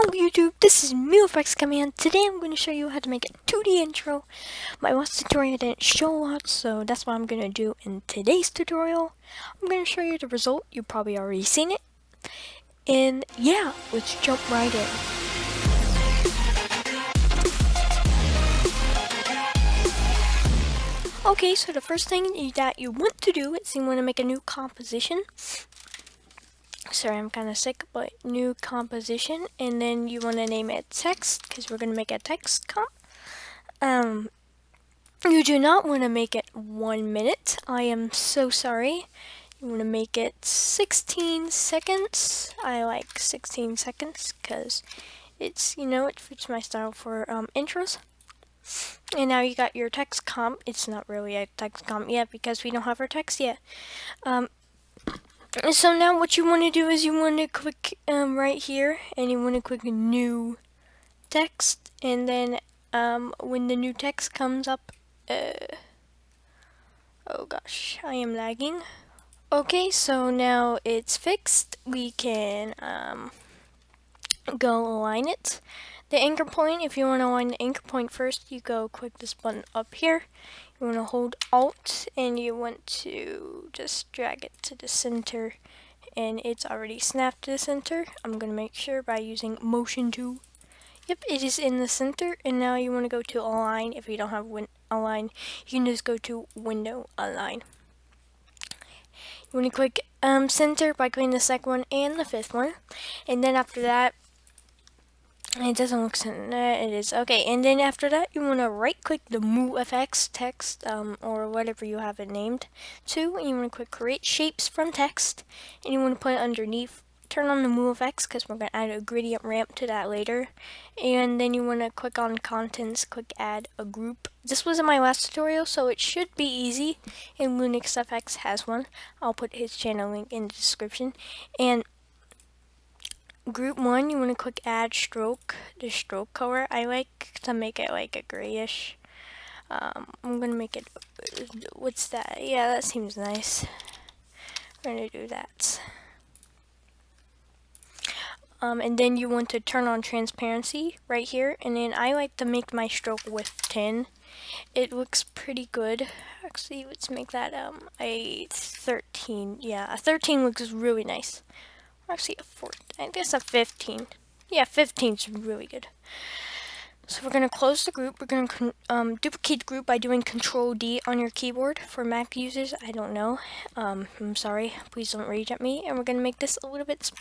Hello YouTube, this is MewFX coming in. Today I'm going to show you how to make a 2D intro. My last tutorial didn't show a lot, so that's what I'm going to do in today's tutorial. I'm going to show you the result. You've probably already seen it. And yeah, let's jump right in. Okay, so the first thing that you want to do is you want to make a new composition. Sorry, I'm kind of sick, but new composition, and then you want to name it text, because we're going to make a text comp. You do not want to make it 1 minute. I am so sorry. You want to make it 16 seconds. I like 16 seconds because it's, it fits my style for intros. And now you got your text comp. It's not really a text comp yet because we don't have our text yet. So now what you want to do is you want to click right here, and you want to click new text, and then when the new text comes up, oh gosh, I am lagging. Okay, so now it's fixed. We can go align it. The anchor point, if you want to align the anchor point first, you go click this button up here. You want to hold Alt, and you want to just drag it to the center, and it's already snapped to the center. I'm going to make sure by using motion tool. Yep, it is in the center, and now you want to go to align. If you don't have align, you can just go to window align. You want to click center by clicking the second one and the fifth one, and then after that, it doesn't look center. It is okay, and then after that, you want to right click the MewFX text or whatever you have it named to, and you want to click create shapes from text, and you want to put it underneath. Turn on the MewFX because we're going to add a gradient ramp to that later. And then you want to click on contents, click add a group. This was in my last tutorial, so it should be easy, and LunixFX has one. I'll put his channel link in the description. And group 1, you want to click add stroke. The stroke color I like to make it like a grayish. I'm going to make it, what's that? Yeah, that seems nice. We're going to do that. And then you want to turn on transparency right here, and then I like to make my stroke width 10. It looks pretty good. Actually, let's make that a 13. Yeah, a 13 looks really nice. Actually, a 14. I guess a 15. Yeah, 15 is really good. So we're going to close the group. We're going to duplicate the group by doing Control D on your keyboard. For Mac users, I don't know. I'm sorry. Please don't rage at me. And we're going to make this a little bit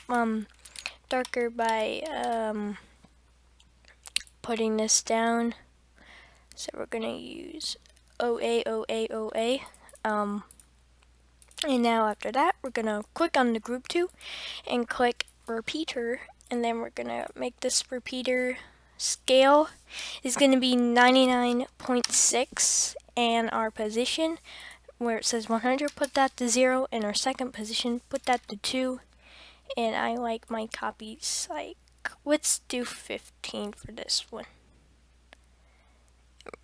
darker by putting this down. So we're gonna use OA. And now after that, we're gonna click on the group 2 and click repeater, and then we're gonna make this repeater scale is gonna be 99.6, and our position where it says 100, put that to 0, and our second position, put that to 2. And I like my copies, like, let's do 15 for this one.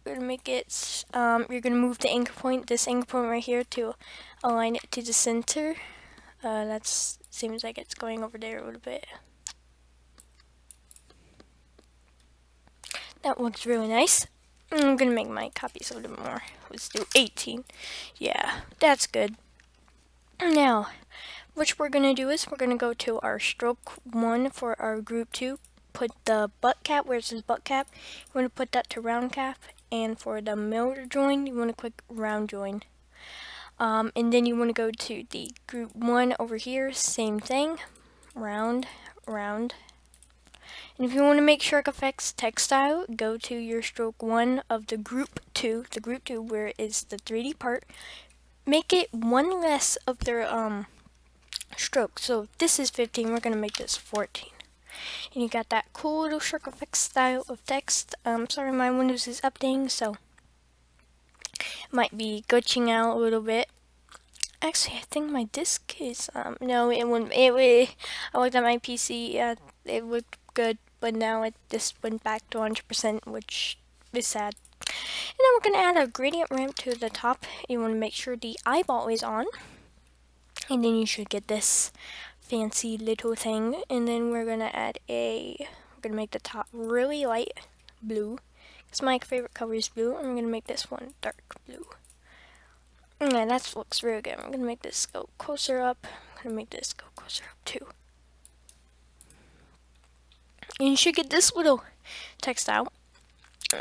We're gonna make it, you're gonna move the anchor point, this anchor point right here, to align it to the center. That seems like it's going over there a little bit. That looks really nice. I'm gonna make my copies a little bit more. Let's do 18. Yeah, that's good. Now, what we're going to do is we're going to go to our stroke 1 for our group 2. Put the butt cap where it says butt cap. You want to put that to round cap. And for the mirror join, you want to click round join. And then you want to go to the group 1 over here. Same thing. Round, round. And if you want to make sure it affects text style, go to your stroke 1 of the group 2. The group 2 where it is the 3D part. Make it one less of their stroke. So if this is 15, we're going to make this 14. And you got that cool little stroke effect style of text. Sorry, my Windows is updating, so it might be glitching out a little bit. Actually, I think my disk is, no, it wouldn't. I looked at my PC, it looked good, but now it just went back to 100%, which is sad. And then we're going to add a gradient ramp to the top. You want to make sure the eyeball is on. And then you should get this fancy little thing. And then we're going to add a I'm going to make the top really light blue. Because my favorite color is blue. I'm going to make this one dark blue. And that looks really good. I'm going to make this go closer up. I'm going to make this go closer up too. And you should get this little text out.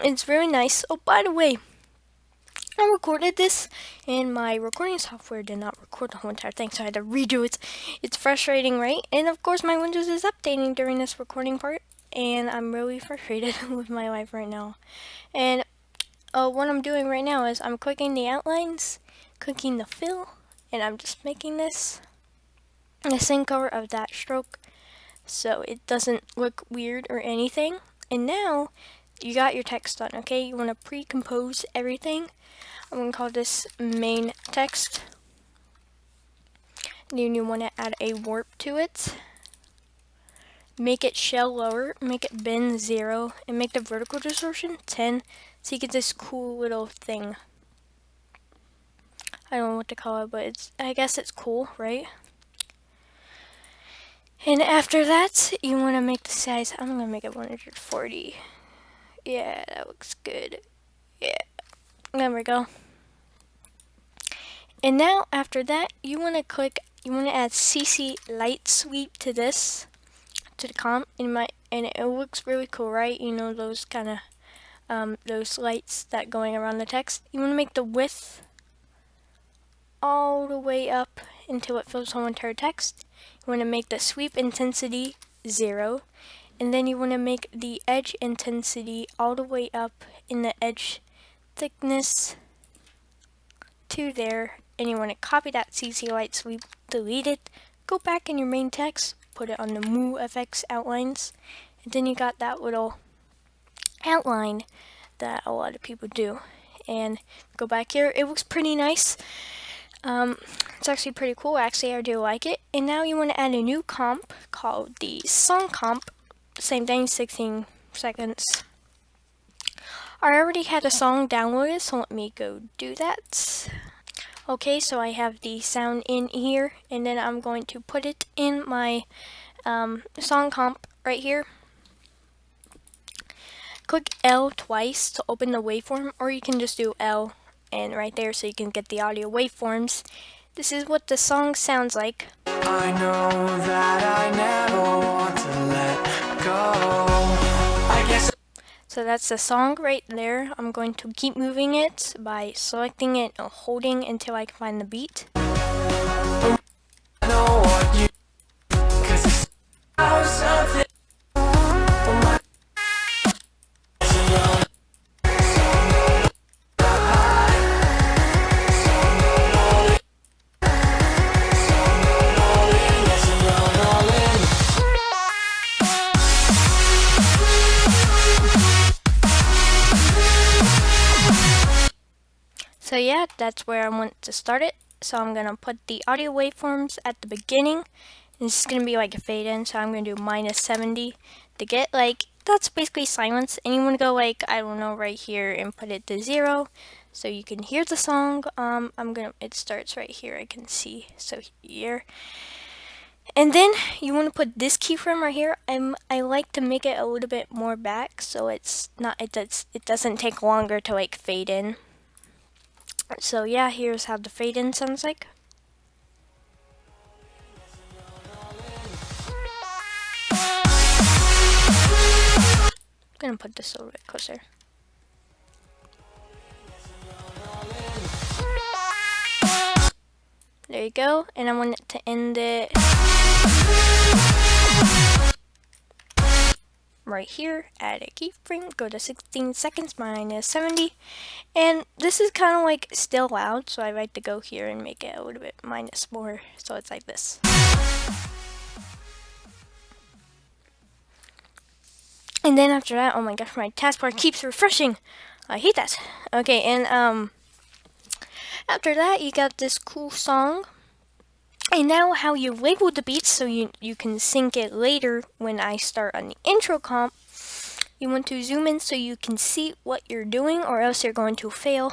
It's very nice. Oh, by the way, I recorded this and my recording software did not record the whole entire thing, so I had to redo it. It's frustrating, right? And of course my Windows is updating during this recording part, and I'm really frustrated with my life right now. And what I'm doing right now is I'm clicking the outlines, clicking the fill, and I'm just making this the same color of that stroke so it doesn't look weird or anything. And now you got your text done, okay? You want to pre-compose everything. I'm going to call this main text. Then you want to add a warp to it. Make it shell lower, make it bend 0, and make the vertical distortion 10 so you get this cool little thing. I don't know what to call it, but I guess it's cool, right? And after that, you want to make the size, I'm going to make it 140. Yeah, that looks good. Yeah, there we go. And now after that, you want to add CC light sweep to this, to the comp, and it looks really cool, right? You know, those kind of, those lights that going around the text. You want to make the width all the way up until it fills the whole entire text. You want to make the sweep intensity 0, and then you want to make the edge intensity all the way up in the edge thickness to there, and you want to copy that CC light sweep, delete it, go back in your main text, put it on the MewFX outlines, and then you got that little outline that a lot of people do. And go back here, it looks pretty nice. It's actually pretty cool. Actually, I do like it. And now you want to add a new comp called the song comp. Same thing, 16 seconds. I already had a song downloaded, so let me go do that. Okay, so I have the sound in here, and then I'm going to put it in my song comp right here. Click L twice to open the waveform, or you can just do L and right there so you can get the audio waveforms. This is what the song sounds like. I know that I never want to let go. I guess. So that's the song right there. I'm going to keep moving it by selecting it and holding until I can find the beat. I know what you, 'cause it's something. So yeah, that's where I want to start it. So I'm gonna put the audio waveforms at the beginning. And this is gonna be like a fade in, so I'm gonna do -70 to get like, that's basically silence. And you wanna go like, I don't know, right here and put it to 0 so you can hear the song. It starts right here, I can see, so here. And then you want to put this keyframe right here. I like to make it a little bit more back so it doesn't take longer to like fade in. So yeah, here's how the fade in sounds like. I'm gonna put this a little bit closer. There you go, and I want it to end it right here. Add a keyframe, go to 16 seconds -70, and this is kind of like still loud, so I like to go here and make it a little bit minus more, so it's like this. And then after that, oh my gosh, my taskbar keeps refreshing. I hate that. Okay, and after that, you got this cool song. And now how you label the beats so you can sync it later when I start on the intro comp. You want to zoom in so you can see what you're doing, or else you're going to fail.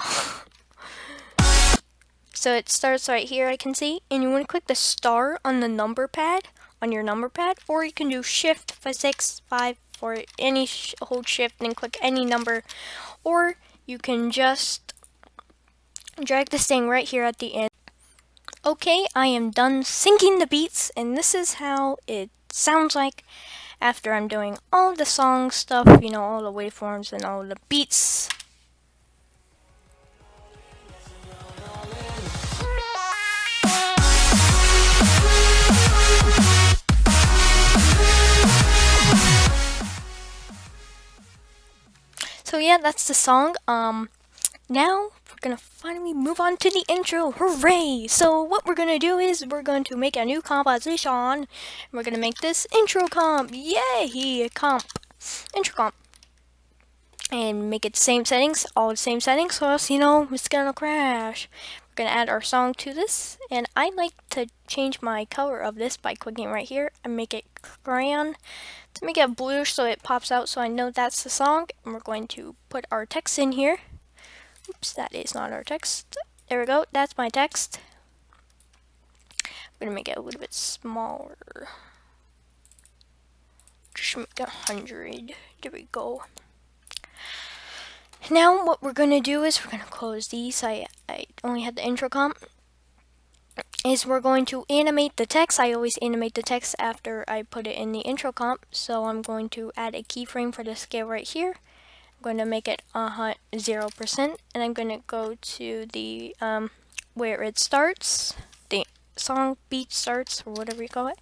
So it starts right here, I can see, and you want to click the star on the number pad, on your number pad, or you can do Shift 6, 5, for any hold shift and click any number, or you can just drag this thing right here at the end. Okay, I am done syncing the beats, and this is how it sounds like after I'm doing all the song stuff, you know, all the waveforms and all the beats. So yeah, that's the song. Now we're gonna finally move on to the intro. Hooray! So what we're gonna do is we're going to make a new composition. We're gonna make this intro comp. Yay! Intro comp. And make it the same settings, all the same settings, or else, you know, it's gonna crash. We're gonna add our song to this, and I like to change my color of this by clicking right here and make it crayon to make it bluish so it pops out so I know that's the song. And we're going to put our text in here. Oops, that is not our text. There we go, that's my text. I'm gonna make it a little bit smaller. Just make it 100. There we go. Now what we're gonna do is we're gonna close these. I only had the intro comp. Is we're going to animate the text. I always animate the text after I put it in the intro comp. So I'm going to add a keyframe for the scale right here. I'm going to make it 0%, and I'm going to go to the where it starts, the song beat starts, or whatever you call it.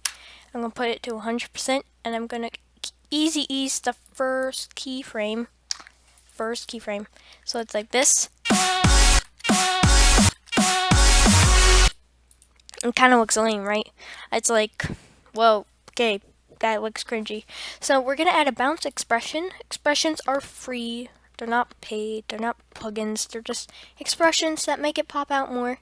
I'm going to put it to 100%, and I'm going to easy ease the first keyframe. So it's like this. It kind of looks lame, right? It's like, whoa, okay, that looks cringy. So we're gonna add a bounce expression. Expressions are free. They're not paid. They're not plugins. They're just expressions that make it pop out more.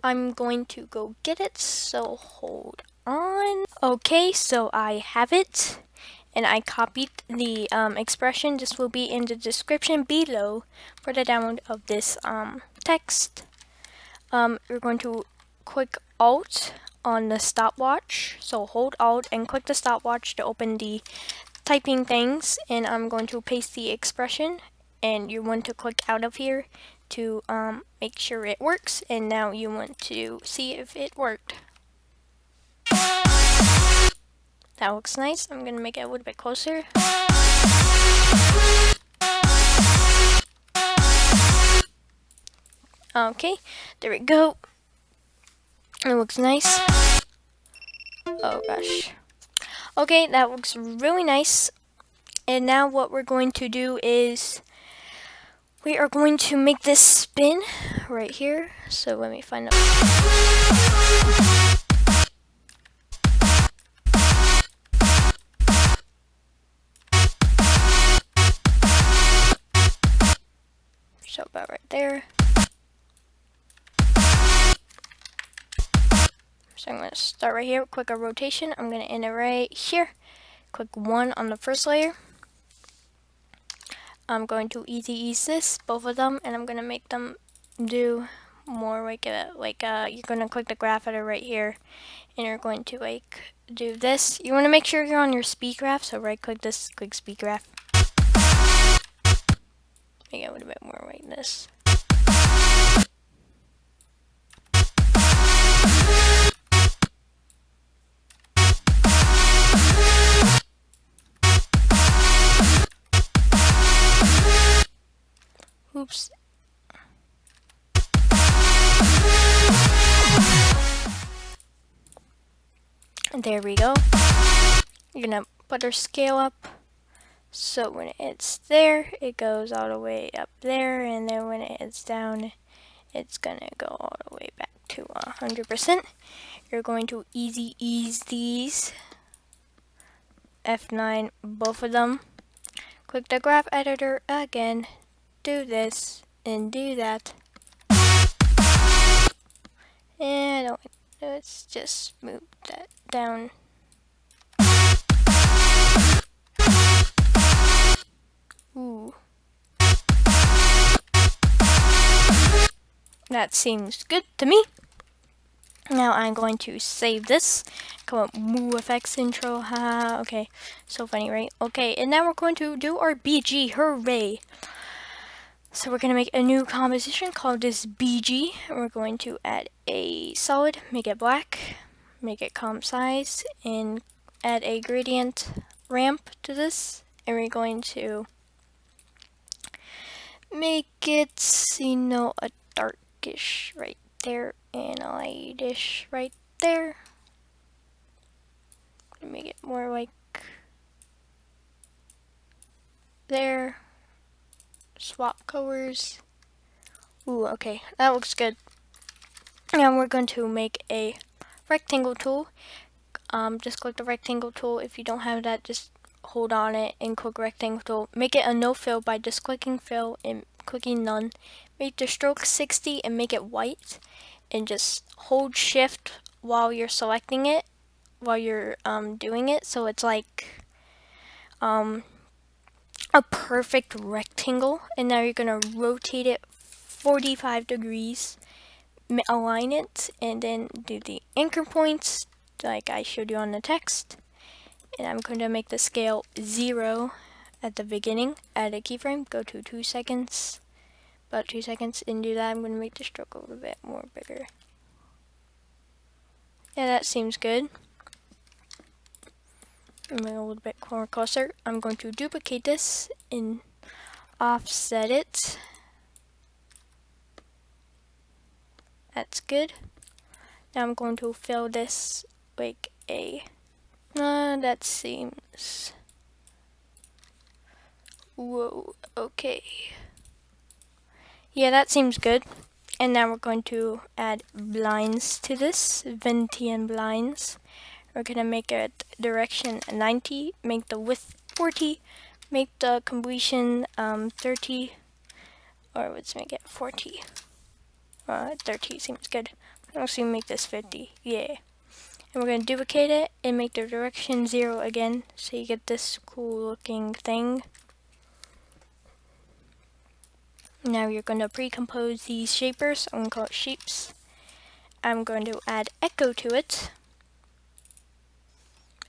I'm going to go get it, so hold on. Okay, so I have it. And I copied the expression. This will be in the description below for the download of this text. You're going to click Alt on the stopwatch. So hold Alt and click the stopwatch to open the typing things. And I'm going to paste the expression. And you want to click out of here to make sure it works. And now you want to see if it worked. That looks nice. I'm gonna make it a little bit closer. Okay, there we go. It looks nice. Oh gosh. Okay, that looks really nice. And now what we're going to do is we are going to make this spin right here. So let me find out. So about right there. So I'm going to start right here, click a rotation. I'm going to end it right here. Click 1 on the first layer. I'm going to easy ease this, both of them, and I'm going to make them do more like you're going to click the graph editor right here, and you're going to like do this. You want to make sure you're on your speed graph, so right click this, click speed graph. Make it a little bit more like this. Oops. And there we go. You're gonna put our scale up. So when it's there, it goes all the way up there, and then when it's down, it's gonna go all the way back to 100%. You're going to easy ease these. F9, both of them. Click the graph editor again. Do this and do that. And let's just move that down. Ooh. That seems good to me. Now I'm going to save this. Come on, MewFX intro. Haha. Okay, so funny, right? Okay, and now we're going to do our BG. Hooray! So we're going to make a new composition called this BG. And we're going to add a solid, make it black, make it comp size, and add a gradient ramp to this. And we're going to make it, a darkish right there and a lightish right there. Make it more like there. Swap colors. Ooh, okay, that looks good. Now we're going to make a rectangle tool. Just click the rectangle tool. If you don't have that, just hold on it and click rectangle tool. Make it a no fill by just clicking fill and clicking none. Make the stroke 60 and make it white, and just hold shift while you're selecting it, while you're doing it, so it's like a perfect rectangle. And now you're gonna rotate it 45 degrees, align it, and then do the anchor points like I showed you on the text. And I'm going to make the scale 0 at the beginning. Add a keyframe, go to 2 seconds, about 2 seconds, and do that. I'm going to make the stroke a little bit more bigger. Yeah, that seems good. I'm going a little bit more closer. I'm going to duplicate this and offset it. That's good. Now I'm going to fill this like a, that seems, whoa, okay. Yeah, that seems good. And now we're going to add blinds to this, Ventian blinds. We're going to make it direction 90, make the width 40, make the completion 30, or let's make it 40. 30 seems good. Let's make this 50, yeah. And we're going to duplicate it and make the direction 0 again, so you get this cool looking thing. Now you're going to pre-compose these shapers. I'm going to call it shapes. I'm going to add echo to it.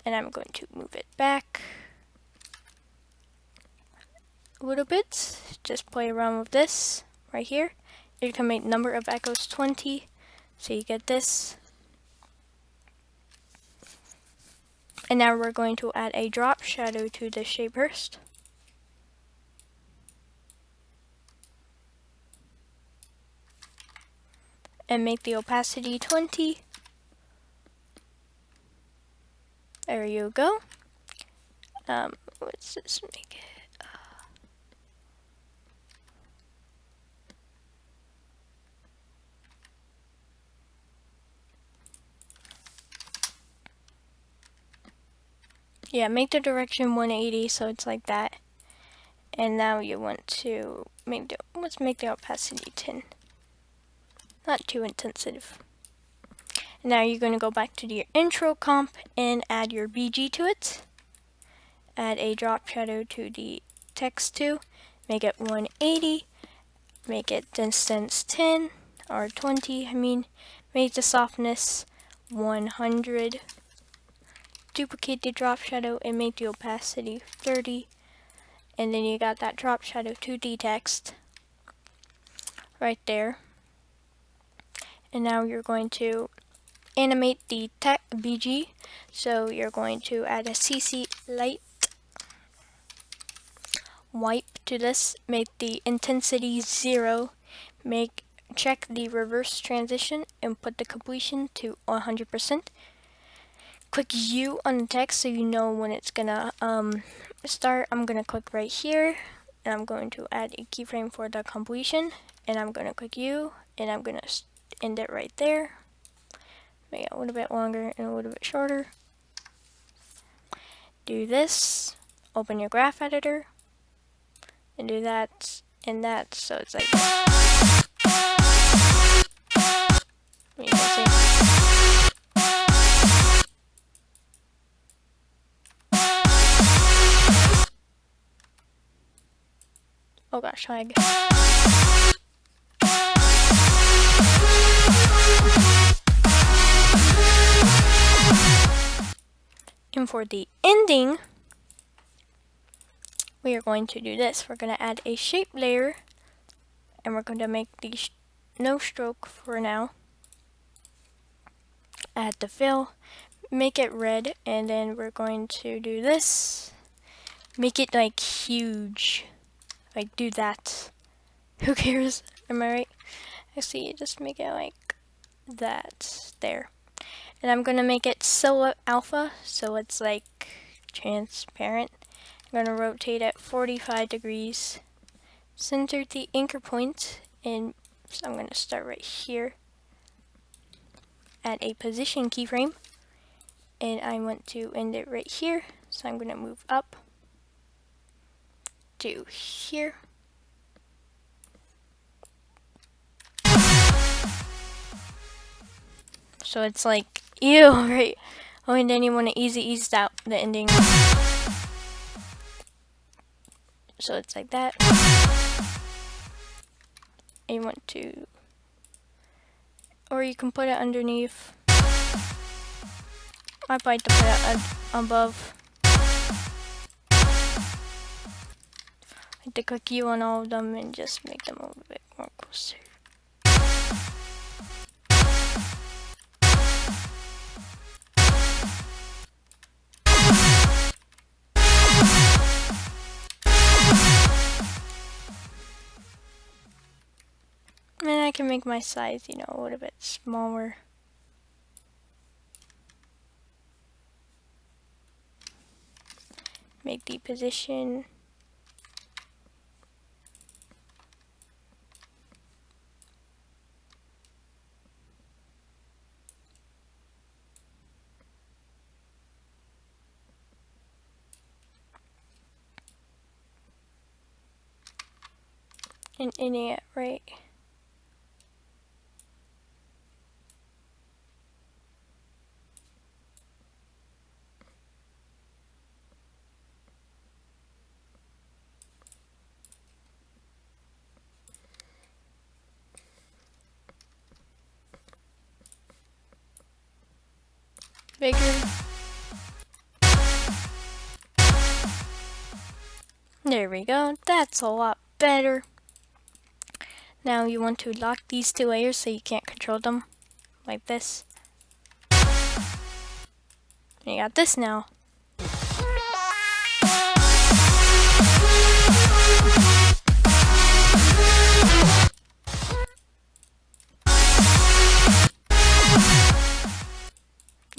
And I'm going to move it back a little bit. Just play around with this right here. You can make number of echoes 20, so you get this. And now we're going to add a drop shadow to the shape first. And make the opacity 20. There you go. Let's just make it. Yeah, make the direction 180 so it's like that. And now you want to make let's make the opacity 10. Not too intensive. And now you're going to go back to your intro comp and add your BG to it. Add a drop shadow to the text too. Make it 180. Make it distance 10 or 20. Make the softness 100. Duplicate the drop shadow and make the opacity 30. And then you got that drop shadow to the text right there. And now you're going to animate the BG. So you're going to add a CC light wipe to this. Make the intensity 0. Check the reverse transition and put the completion to 100%. Click U on the text so you know when it's gonna start. I'm gonna click right here, and I'm going to add a keyframe for the completion, and I'm gonna click U, and I'm gonna end it right there. Make it a little bit longer and a little bit shorter. Do this, open your graph editor, and do that and that, so it's like you can see. Oh gosh, lag. And for the ending, we are going to do this. We're going to add a shape layer, and we're going to make the no stroke for now. Add the fill, make it red, and then we're going to do this. Make it like huge. Like do that. Who cares? Am I right? Actually, just make it like that. There. And I'm gonna make it silhouette alpha, so it's like transparent. I'm gonna rotate at 45 degrees. Center the anchor point, and so I'm gonna start right here. Add a position keyframe, and I want to end it right here, so I'm gonna move up to here. So it's like, ew, right? Oh, and then you want to ease out the ending. So it's like that. And you want to, or you can put it underneath. I like to put it above. I like to click U on all of them and just make them a little bit more closer. And I can make my size, you know, a little bit smaller. Make the position. An idiot, right? Bigger. There we go. That's a lot better. Now you want to lock these two layers so you can't control them, like this. And you got this now.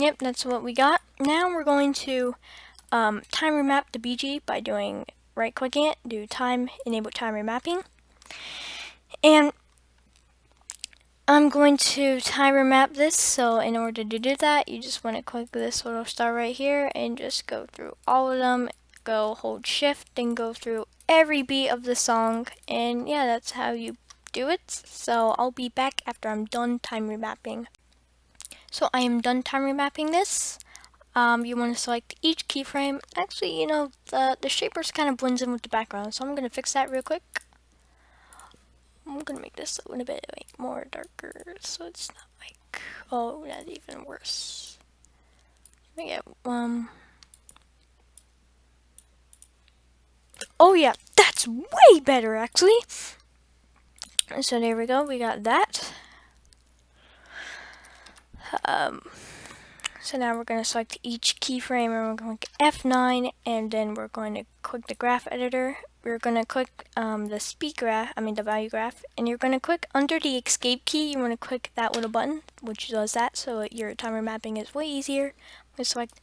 Yep, that's what we got. Now we're going to time remap the BG by doing right-clicking it, do time, enable time remapping. And I'm going to time remap this, so in order to do that, you just want to click this little star right here and just go through all of them, go hold shift and go through every beat of the song, and yeah, that's how you do it. So I'll be back after I'm done time remapping. So I am done time remapping this. You want to select each keyframe. Actually, you know, the shapers kind of blends in with the background, so I'm going to fix that real quick. I'm going to make this a little bit like more darker, so it's not like, oh, that's even worse. Let me get, oh yeah, that's way better actually. So there we go, we got that. So now we're going to select each keyframe and we're going to click F9, and then we're going to click the graph editor. We're going to click the speed graph, the value graph, and you're going to click under the escape key. You want to click that little button, which does that, so your timer mapping is way easier. I'm going to select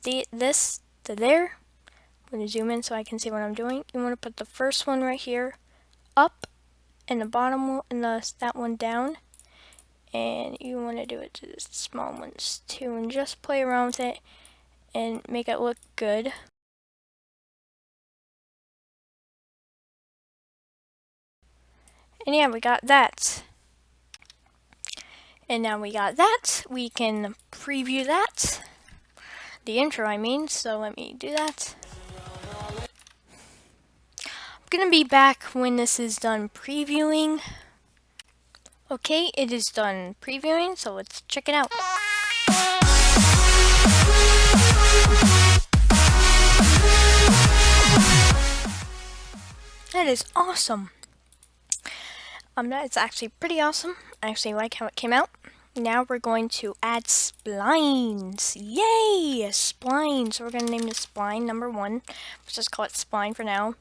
this to there. I'm going to zoom in so I can see what I'm doing. You want to put the first one right here up, and the bottom one, and that one down. And you want to do it to the small ones too, and just play around with it and make it look good. And yeah, we got that. And now we got that, we can preview that. The intro, I mean, so let me do that. I'm gonna be back when this is done previewing. Okay, it is done previewing, so let's check it out. That is awesome. That's actually pretty awesome. I actually like how it came out. Now we're going to add splines. Yay! Spline. So we're going to name this spline number 1. Let's just call it spline for now.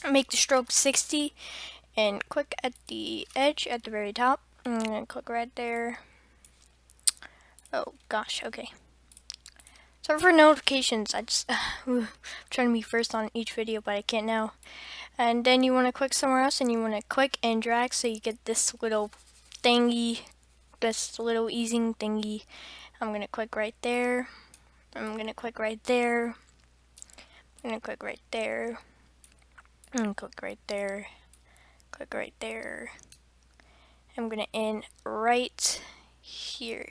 Make the stroke 60 and click at the edge at the very top. I'm going to click right there. Oh gosh, okay. So for notifications, I just I'm trying to be first on each video, but I can't now. And then you want to click somewhere else, and you want to click and drag so you get this little thingy, this little easing thingy. I'm gonna click right there. I'm gonna click right there. I'm gonna click right there. And click right there. Click right there. I'm gonna end right here.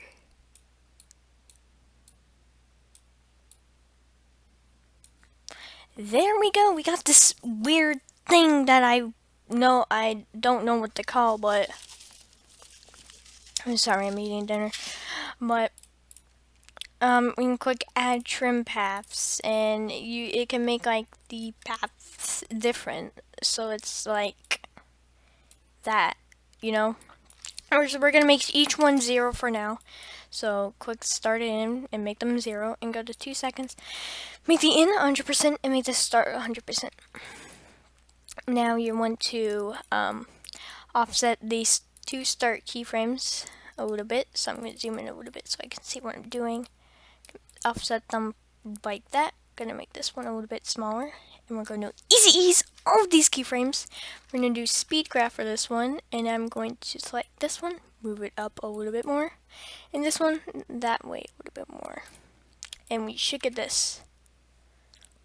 There we go. We got this weird thing that I don't know what to call, but I'm sorry, I'm eating dinner. But we can click add trim paths, and it can make like the paths different, so it's like that, you know. We're gonna make each one 0 for now. So click start in and make them 0, and go to 2 seconds. Make the in 100% and make the start 100%. Now you want to offset these 2 start keyframes a little bit. So I'm gonna zoom in a little bit so I can see what I'm doing. Offset them like that. Gonna make this one a little bit smaller, and we're going to easy ease all of these keyframes. We're gonna do speed graph for this one, and I'm going to select this one, move it up a little bit more, and this one that way a little bit more, and we should get this.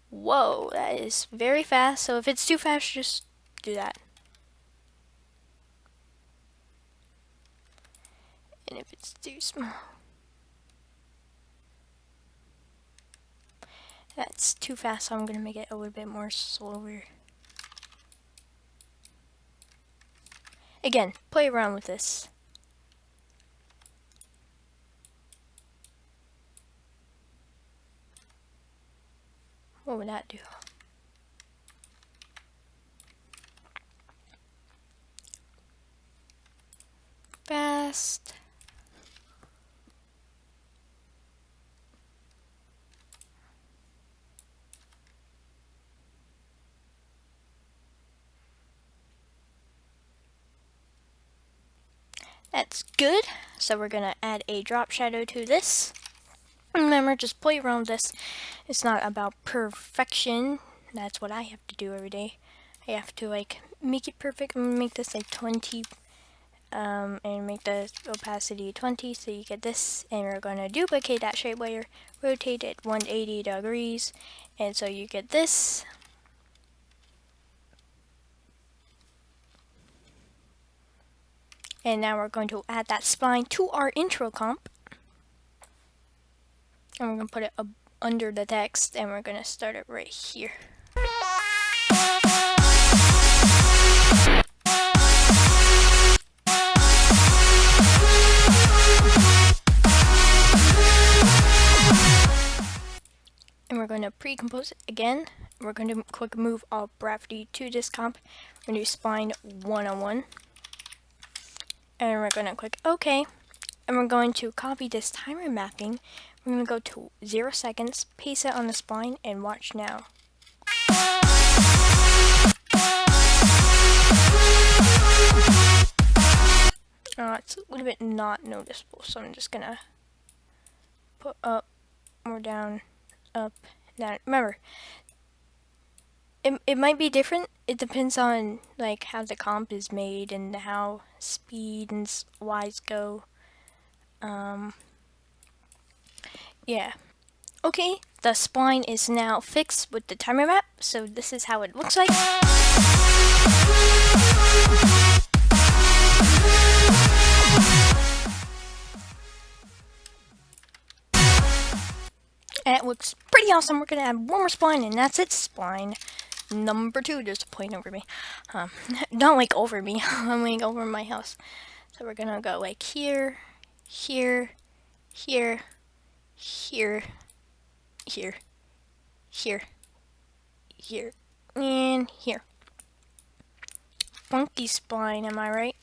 Whoa, that is very fast. So if it's too fast, just do that. And if it's too small, that's too fast, so I'm going to make it a little bit more slower. Again, play around with this. What would that do? Fast. That's good. So we're gonna add a drop shadow to this. Remember, just play around with this. It's not about perfection. That's what I have to do every day. I have to like make it perfect. I'm gonna make this like 20 and make the opacity 20 so you get this, and we're gonna duplicate that shape layer, rotate it 180 degrees, and so you get this. And now we're going to add that spline to our intro comp. And we're going to put it under the text, and we're going to start it right here. And we're going to pre-compose it again. We're going to click move all gravity to this comp. We're going to do spline 101. And we're going to click OK. And we're going to copy this timer mapping. We're going to go to 0 seconds, paste it on the spline, and watch now. It's a little bit not noticeable, so I'm just going to put up, or down, up, down. Remember, it might be different. It depends on like how the comp is made and how speed and Y's go. Yeah. Okay, the spline is now fixed with the timer map, so this is how it looks like. And it looks pretty awesome. We're gonna add one more spline, and that's it. Spline number 2. There's a plane over me. Not like over me. I'm like over my house. So we're gonna go like here, here, here, here, here, here, here, and here. Funky spline, am I right?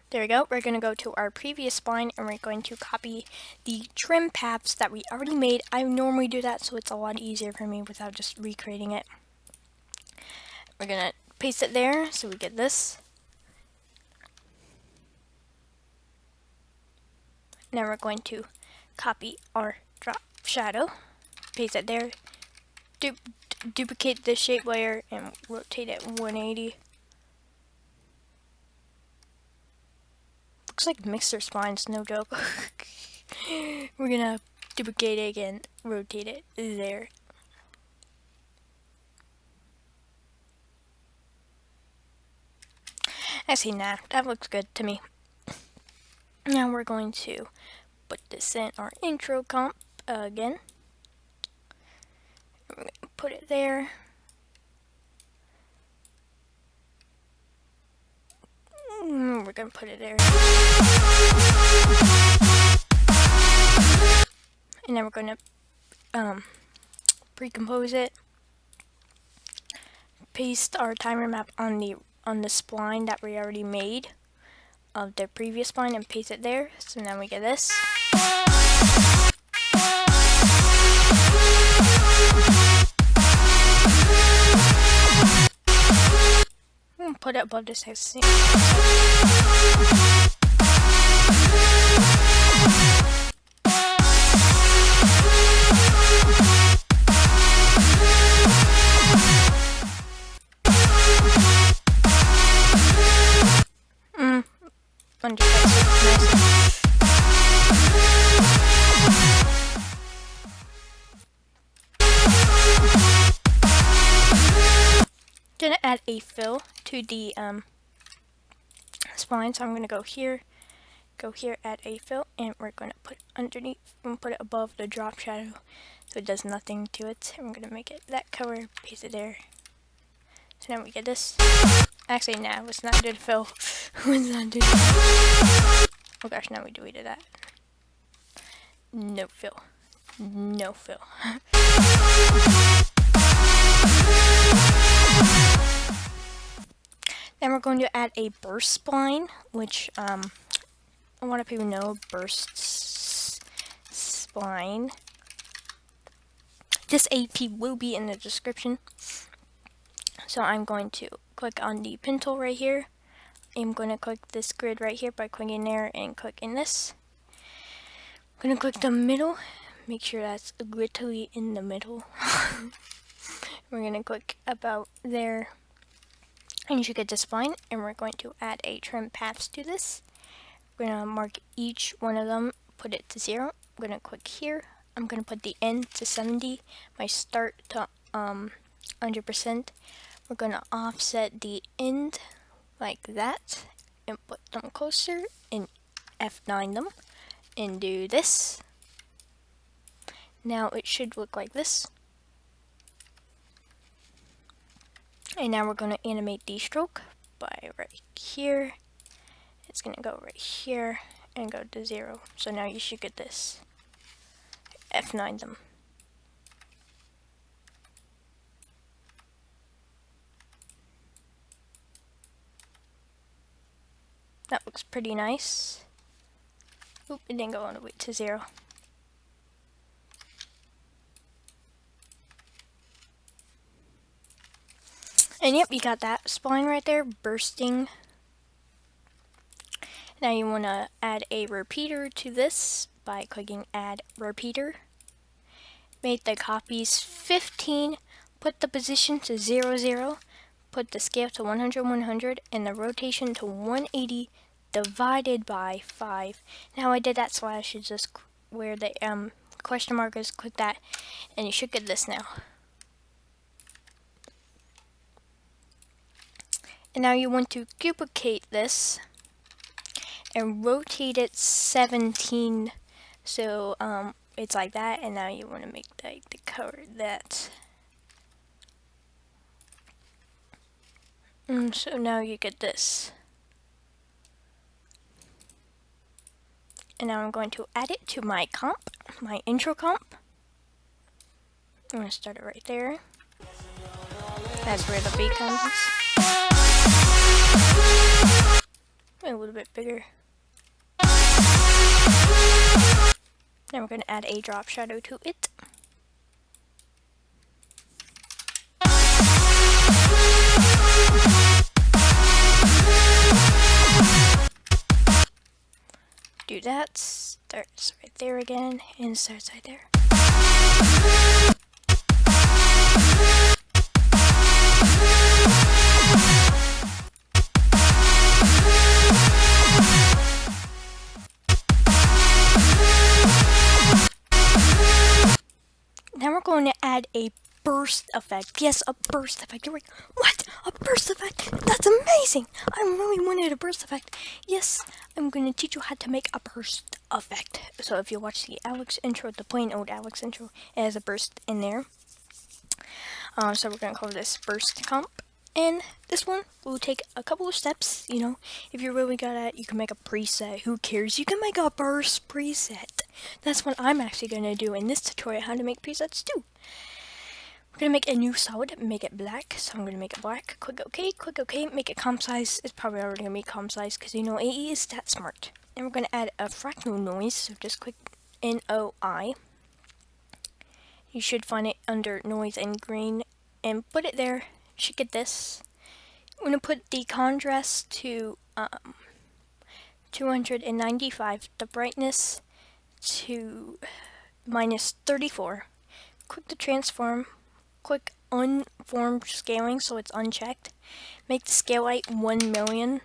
There we go. We're going to go to our previous spline and we're going to copy the trim paths that we already made. I normally do that so it's a lot easier for me without just recreating it. We're going to paste it there so we get this. Now we're going to copy our drop shadow, paste it there, duplicate the shape layer and rotate it 180. Looks like mixer splines, no joke. We're gonna duplicate it again, rotate it there. Actually, nah, that looks good to me. Now we're going to put this in our intro comp again. We're gonna put it there. We're gonna put it there. And then we're gonna pre-compose it. Paste our timer map on the spline that we already made of the previous spline and paste it there. So now we get this. Put it above this next scene. Gonna add a fill to the spline, so I'm gonna go here, add a fill, and we're gonna put underneath and put it above the drop shadow so it does nothing to it. And we're gonna make it that color, paste it there. So now we get this. Actually, nah, let's not do the fill. Let's not do that. Oh gosh, now we deleted that. No fill. No fill. Then we're going to add a burst spline, which a lot of people know burst spline. This AP will be in the description. So I'm going to click on the pin tool right here. I'm going to click this grid right here by clicking there and click in this. I'm going to click the middle, make sure that's literally in the middle. We're going to click about there. And you should get this spline, and we're going to add a trim paths to this. We're going to mark each one of them, put it to 0. I'm going to click here. I'm going to put the end to 70, my start to 100%. We're going to offset the end like that, and put them closer, and F9 them, and do this. Now it should look like this. And now we're going to animate the stroke by right here. It's going to go right here and go to 0. So now you should get this. F9 them. That looks pretty nice. Oop, it didn't go all the way to 0. And yep, you got that spline right there, bursting. Now you want to add a repeater to this by clicking add repeater. Make the copies 15, put the position to 0, 0, put the scale to 100, 100, and the rotation to 180 divided by 5. Now I did that so I should just where the question mark is, click that, and you should get this now. And now you want to duplicate this and rotate it 17, so it's like that. And now you want to make the color that. So now you get this. And now I'm going to add it to my comp, my intro comp. I'm going to start it right there. That's where the beat comes. A little bit bigger. Then we're going to add a drop shadow to it. Do that, starts right there again, and starts right there. Now we're going to add a burst effect. Yes, a burst effect. You're like, what? A burst effect? That's amazing! I really wanted a burst effect. Yes, I'm going to teach you how to make a burst effect. So if you watch the Alex intro, the plain old Alex intro, it has a burst in there. So we're going to call this burst comp. And this one will take a couple of steps, you know. If you're really good at it, you can make a preset. Who cares? You can make a burst preset. That's what I'm actually going to do in this tutorial, how to make presets too. We're going to make a new solid, make it black. So I'm going to make it black. Click OK, make it comp size. It's probably already going to be comp size because you know AE is that smart. And we're going to add a fractal noise, so just click NOI. You should find it under noise and green and put it there. You should get this. I'm going to put the contrast to 295, the brightness to -34. Click the transform, click unformed scaling so it's unchecked. Make the scale height 1 million.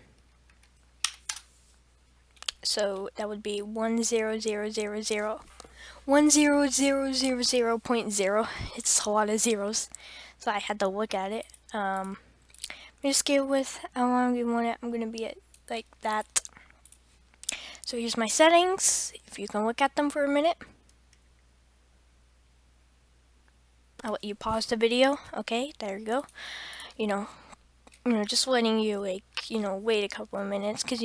So that would be 10000. 10000.0. It's a lot of zeros, so I had to look at it. I'm gonna scale with how long you want it. I'm gonna be at like that. So here's my settings. If you can look at them for a minute, I'll let you pause the video. Okay, there you go. You know, just letting you like, wait a couple of minutes, cause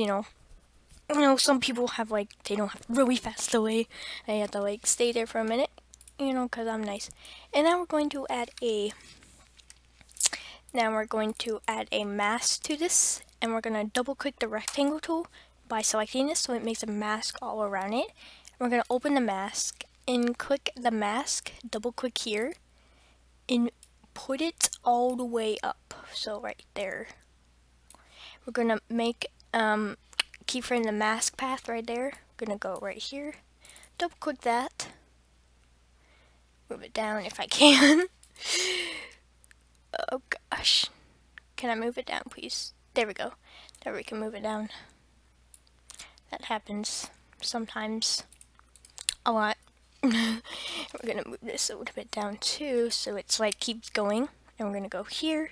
some people have like, they don't have really fast delay. They have to like stay there for a minute, cause I'm nice. And now we're going to add a mask to this, and we're gonna double click the rectangle tool by selecting this so it makes a mask all around it. We're gonna open the mask and click the mask, double click here, and put it all the way up. So right there. We're gonna make keyframe the mask path right there. Gonna go right here, double click that, move it down if I can. Oh gosh, can I move it down please? There we go. There, we can move it down. That happens sometimes a lot. We're gonna move this a little bit down too so it's like keeps going, and we're gonna go here,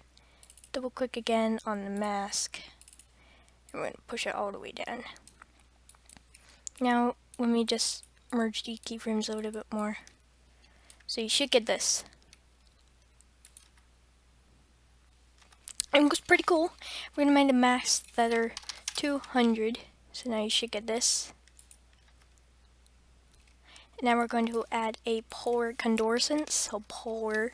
double click again on the mask, and we're gonna push it all the way down. Now let me just merge the keyframes a little bit more. So you should get this. It looks pretty cool. We're gonna make the mask feather 200. So now you should get this. And now we're going to add a polar condursance. So polar,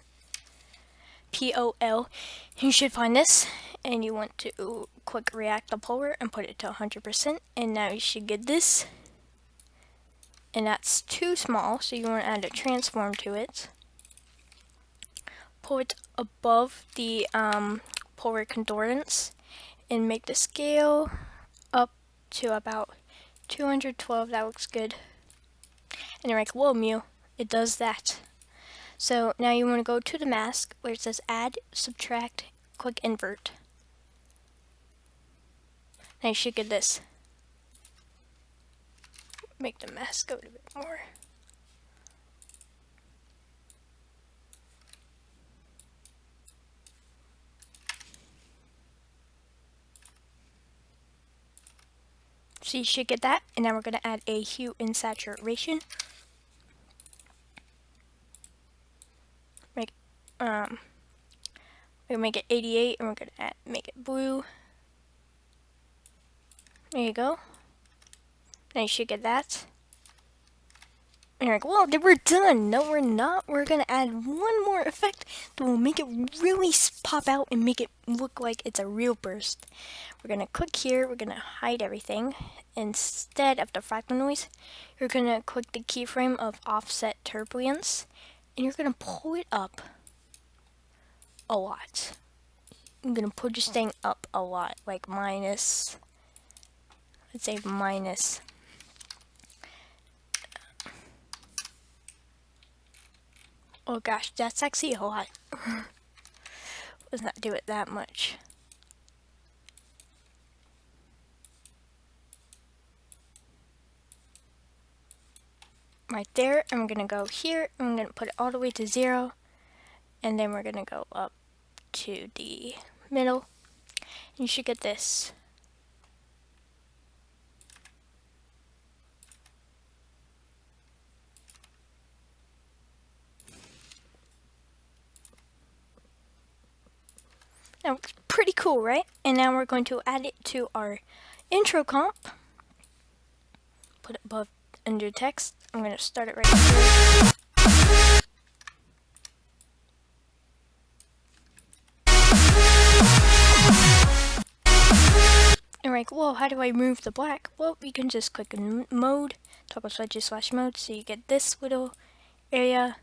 P-O-L. You should find this, and you want to click react the polar and put it to 100%. And now you should get this. And that's too small, so you want to add a transform to it. Pull it above the polar condursance and make the scale up to about 212. That looks good. And you're like, whoa, Mew, it does that. So now you want to go to the mask where it says add, subtract, click invert. Now you should get this. Make the mask go a little bit more. So you should get that, and now we're going to add a hue and saturation. We're gonna make it 88, and we're gonna make it blue. There you go. Now you should get that. And you're like, well, we're done. No, we're not. We're going to add one more effect that will make it really pop out and make it look like it's a real burst. We're going to click here. We're going to hide everything. Instead of the fragment noise, you're going to click the keyframe of offset turbulence. And you're going to pull it up a lot. I'm going to pull this thing up a lot. Like minus, let's say minus. Oh gosh, that's actually a lot. Let's not do it that much. Right there, I'm gonna go here, I'm gonna put it all the way to 0, and then we're gonna go up to the middle, and you should get this. Now, it's pretty cool, right? And now we're going to add it to our intro comp. Put it above under text. I'm gonna start it right here. And we're like, whoa, how do I remove the black? Well, you can just click in mode, toggle/mode, so you get this little area,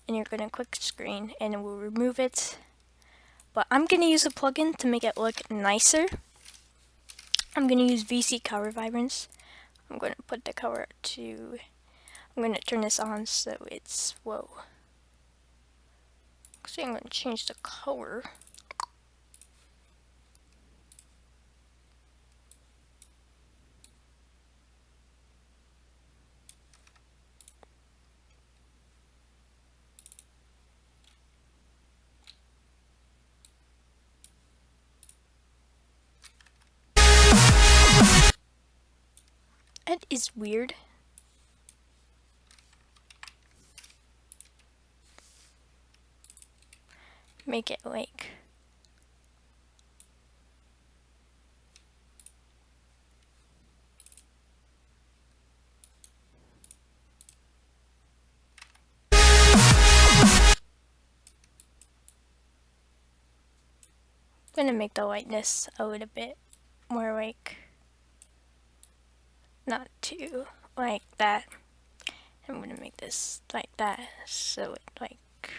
and you're gonna click screen, and it will remove it. But I'm gonna use a plugin to make it look nicer. I'm gonna use VC Color Vibrance. I'm gonna put the color to, I'm gonna turn this on so it's, whoa. Actually, I'm gonna change the color. That is weird. Make it like, I'm gonna make the lightness a little bit more like, not too like that. I'm gonna make this like that, so it like,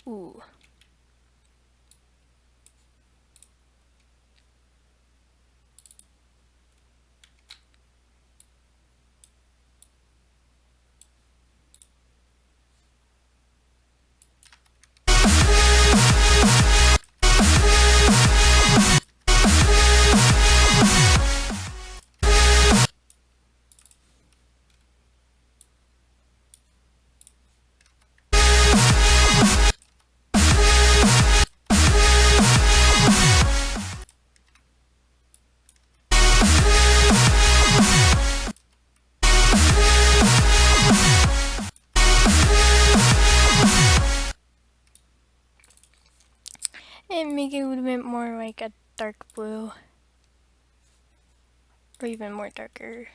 ooh. And make it a little bit more like a dark blue. Or even more darker.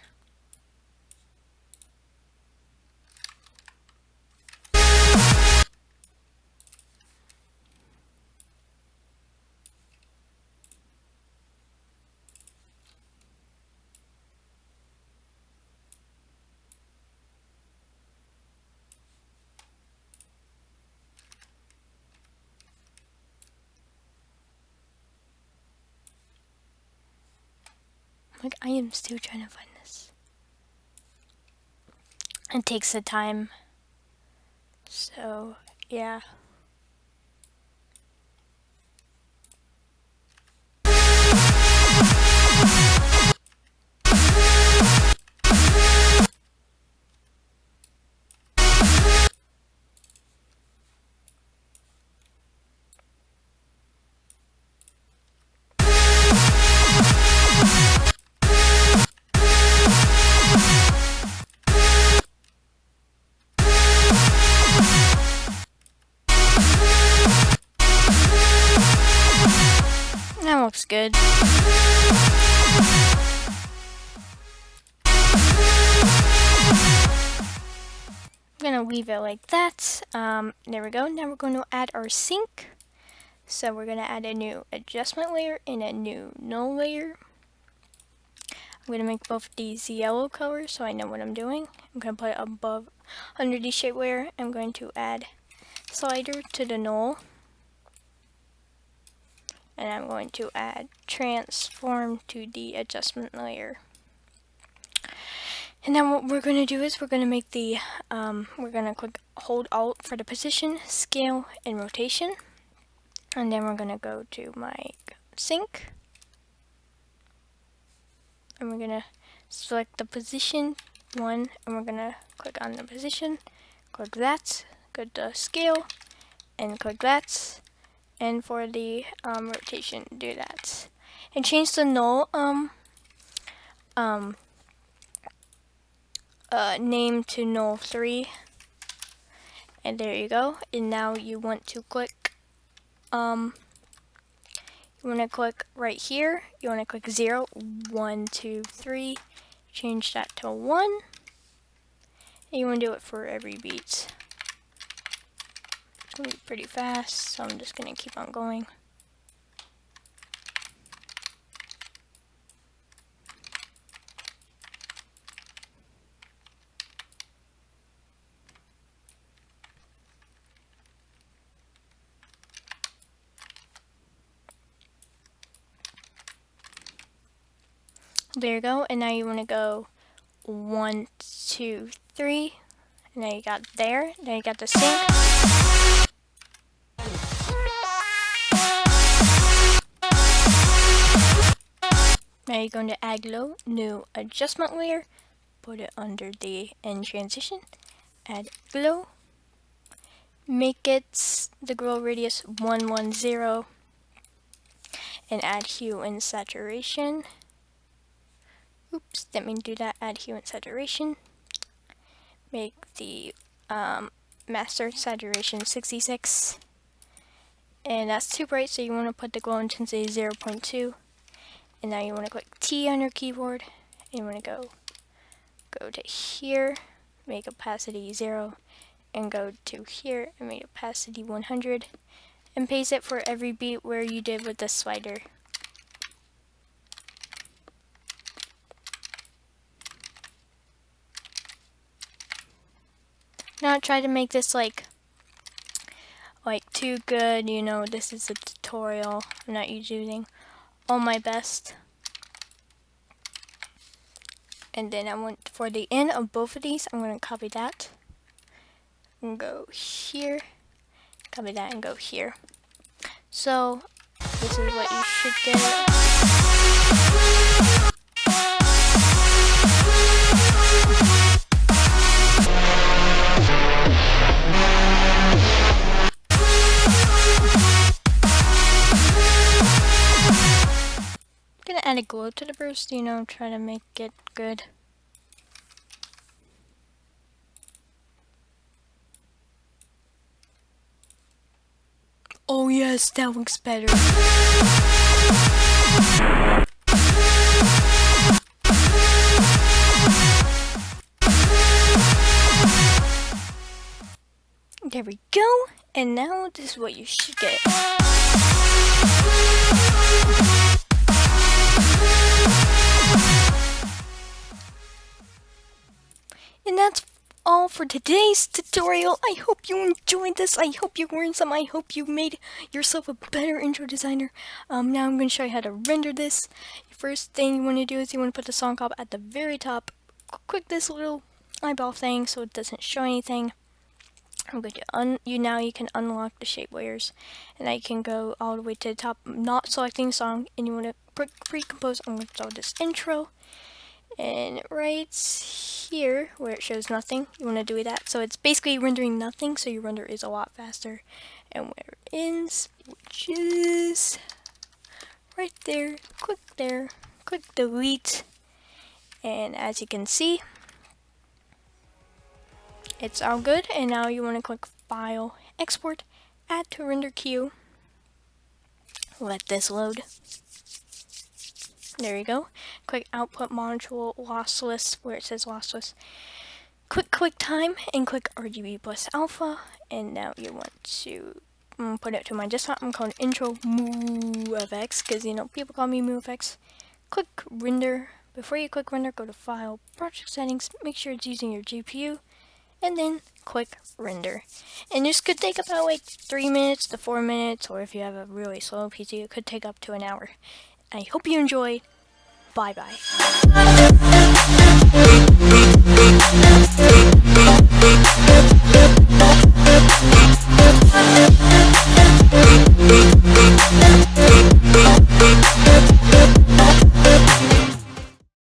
Like, I am still trying to find this. It takes the time. So, yeah. That looks good. gonna leave it like that. There we go. Now we're going to add our sync. So we're gonna add a new adjustment layer and a new null layer. I'm gonna make both these yellow colors so I know what I'm doing. I'm gonna put it above under the shape layer. I'm going to add slider to the null. And I'm going to add transform to the adjustment layer. And then what we're going to do is we're going to make the, we're going to click hold Alt for the position, scale, and rotation. And then we're going to go to my sync. And we're going to select the position 1, and we're going to click on the position, click that, go to scale, and click that. And for the rotation, do that. And change the null name to null 3. And there you go. And now you want to click right here. You want to click 0, 1, 2, 3. Change that to 1. And you want to do it for every beat. It's going to be pretty fast, so I'm just going to keep on going. There you go, and now you want to go 1, 2, 3, and now you got there. Now you got the sync. Now you're going to add low, new adjustment layer, put it under the end transition, add glow, make it the glow radius 110, and add hue and saturation. Oops, didn't mean to do that. Add hue and saturation. Make the master saturation 66. And that's too bright, so you want to put the glow intensity 0.2. And now you want to click T on your keyboard. And you want to go to here, make opacity 0. And go to here and make opacity 100. And paste it for every beat where you did with the slider. Not try to make this like too good, you know, this is a tutorial. I'm not using all my best. And then I want for the end of both of these, I'm going to copy that and go here, copy that and go here. So this is what you should get. Add a glow to the burst, you know, try to make it good. Oh yes, that looks better. There we go, and now this is what you should get. And that's all for today's tutorial. I hope you enjoyed this. I hope you learned some. I hope you made yourself a better intro designer. Now I'm going to show you how to render this. First thing you want to do is you want to put the song cop at the very top. Click this little eyeball thing so it doesn't show anything. I'm going to now you can unlock the shape layers, and now you can go all the way to the top, not selecting song, and you want to pre-compose. I'm going to throw this intro. And right here, where it shows nothing, you want to do that. So it's basically rendering nothing, so your render is a lot faster. And where it ends, which is right there, click delete. And as you can see, it's all good. And now you want to click File, Export, Add to Render Queue. Let this load. There you go. Click Output Module Lossless, where it says Lossless. Click QuickTime and click RGB plus alpha, and now you want to put it to my desktop. I'm calling intro MewFX because people call me MewFX. Click render. Before you click render, go to file, project settings, make sure it's using your GPU, and then click render. And this could take about like 3 minutes to 4 minutes, or if you have a really slow PC, it could take up to an hour. I hope you enjoyed. Bye bye.